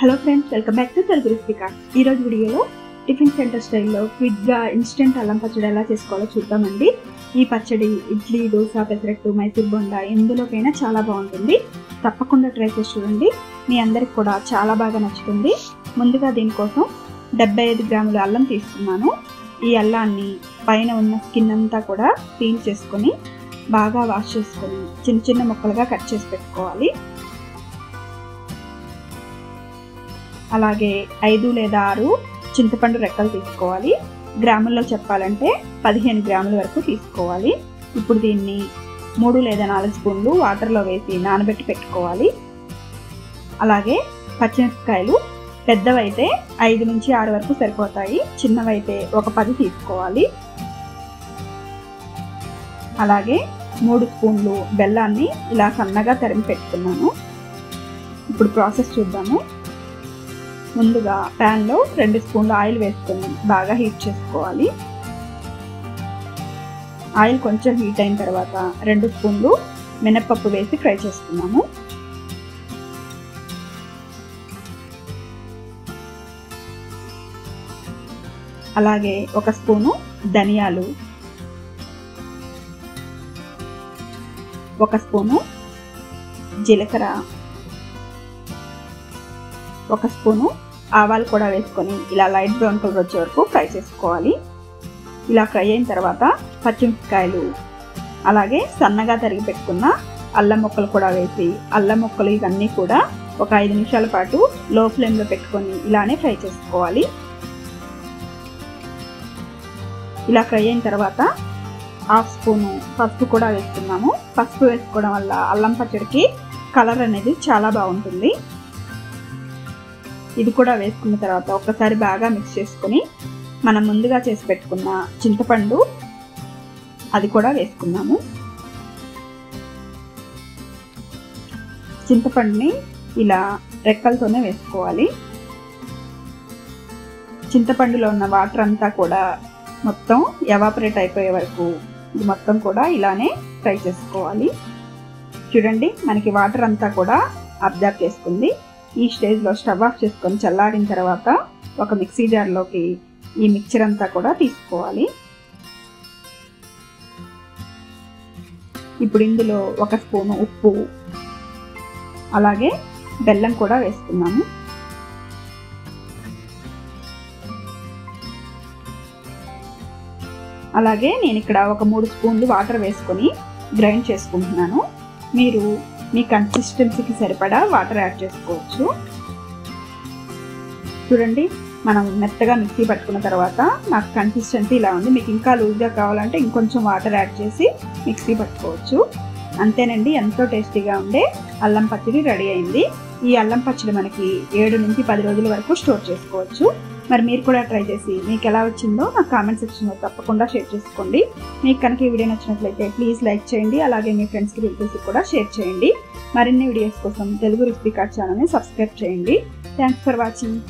Hello friends, welcome back to Telugu recipe card. ఈరోజు వీడియోలో tiffin centre స్టైల్లో క్విక్గా ఇన్స్టెంట్ అల్లం పచ్చడి ఎలా చేసుకోవాలో చూద్దామండి. ఈ పచ్చడి ఇడ్లీ, దోశ, పెసరట్టు, మైసూర్ బొండా ఎందులోకైనా చాలా బాగుంటుంది. తప్పకుండా ట్రై చేసి చూడండి, మీ అందరికి కూడా చాలా బాగా నచ్చుతుంది. ముందుగా దీనికోసం 75 గ్రాముల అల్లం తీసుకున్నాను. ఈ అల్లాన్ని పైన ఉన్న స్కిన్ అంతా కూడా పీల్ చేసుకొని బాగా వాష్ చేసుకొని చిన్న చిన్న ముక్కలుగా కట్ చేసి పెట్టుకోవాలి. అలాగే 5 లేదా 6 చింతపండు రెక్కలు తీసుకోవాలి. గ్రాముల్లో చెప్పాలంటే 15 గ్రాముల వరకు తీసుకోవాలి. ఇప్పుడు దీన్ని 3 లేదా 4 స్పూన్లు వాటర్లో వేసి నానబెట్టి పెట్టుకోవాలి. అలాగే పచ్చిమిరపకాయలు పెద్దవైతే 5 నుంచి 6 వరకు సరిపోతాయి, చిన్నవైతే ఒక 10 తీసుకోవాలి. అలాగే 3 స్పూన్లు బెల్లాన్ని ఇలా సన్నగా తరిమి పెట్టుకున్నాను. ఇప్పుడు ప్రాసెస్ చూద్దాము. ముందుగా ప్యాన్లో 2 స్పూన్ల ఆయిల్ వేసుకొని బాగా హీట్ చేసుకోవాలి. ఆయిల్ కొంచెం హీట్ అయిన తర్వాత 2 స్పూన్లు మినప్పప్పు వేసి ఫ్రై చేసుకున్నాము. అలాగే 1 స్పూను ధనియాలు, 1 స్పూను జీలకర్ర, 1 స్పూను ఆవాలు కూడా వేసుకొని ఇలా లైట్ బ్రౌన్ కలర్ వచ్చే వరకు ఫ్రై చేసుకోవాలి. ఇలా ఫ్రై అయిన తర్వాత పచ్చిమిరపకాయలు అలాగే సన్నగా తరిగి పెట్టుకున్న అల్లం ముక్కలు కూడా వేసి అల్లం ముక్కలు ఇవన్నీ కూడా ఒక 5 నిమిషాల పాటు లో ఫ్లేమ్లో పెట్టుకొని ఇలానే ఫ్రై చేసుకోవాలి. ఇలా ఫ్రై అయిన తర్వాత 1/2 స్పూను పసుపు కూడా వేసుకున్నాము. పసుపు వేసుకోవడం వల్ల అల్లం పచ్చడికి కలర్ అనేది చాలా బాగుంటుంది. ఇది కూడా వేసుకున్న తర్వాత ఒక్కసారి బాగా మిక్స్ చేసుకొని మనం ముందుగా చేసి పెట్టుకున్న చింతపండు అది కూడా వేసుకున్నాము. చింతపండుని ఇలా రెక్కలతోనే వేసుకోవాలి. చింతపండులో ఉన్న వాటర్ అంతా కూడా మొత్తం ఎవాపరేట్ అయిపోయే వరకు ఇది మొత్తం కూడా ఇలానే ఫ్రై చేసుకోవాలి. చూడండి, మనకి వాటర్ అంతా కూడా అబ్జర్వ్ చేసుకుంది. ఈ స్టేజ్లో స్టవ్ ఆఫ్ చేసుకొని చల్లారిన తర్వాత ఒక మిక్సీ జార్లోకి ఈ మిక్చర్ అంతా కూడా తీసుకోవాలి. ఇప్పుడు ఇందులో 1 స్పూను ఉప్పు అలాగే బెల్లం కూడా వేసుకున్నాము. అలాగే నేను ఇక్కడ ఒక 3 స్పూన్లు వాటర్ వేసుకొని గ్రైండ్ చేసుకుంటున్నాను. మీరు మీ కన్సిస్టెన్సీకి సరిపడా వాటర్ యాడ్ చేసుకోవచ్చు. చూడండి, మనం మెత్తగా మిక్సీ పట్టుకున్న తర్వాత నాకు కన్సిస్టెన్సీ ఇలా ఉంది. మీకు ఇంకా లూజ్గా కావాలంటే ఇంకొంచెం వాటర్ యాడ్ చేసి మిక్సీ పట్టుకోవచ్చు. అంతేనండి, ఎంతో టేస్టీగా ఉండే అల్లం పచ్చడి రెడీ అయింది. ఈ అల్లం పచ్చడి మనకి 7 నుంచి 10 రోజుల వరకు స్టోర్ చేసుకోవచ్చు. మరి మీరు కూడా ట్రై చేసి మీకు ఎలా వచ్చిందో నాకు కామెంట్ సెక్షన్లో తప్పకుండా షేర్ చేసుకోండి. మీకు కనుక ఈ వీడియో నచ్చినట్లయితే ప్లీజ్ లైక్ చేయండి. అలాగే మీ ఫ్రెండ్స్కి రిలేటివ్స్కి కూడా షేర్ చేయండి. మరిన్ని వీడియోస్ కోసం తెలుగు రెసిపీ కార్డ్ ఛానల్ని సబ్స్క్రైబ్ చేయండి. Thanks for watching.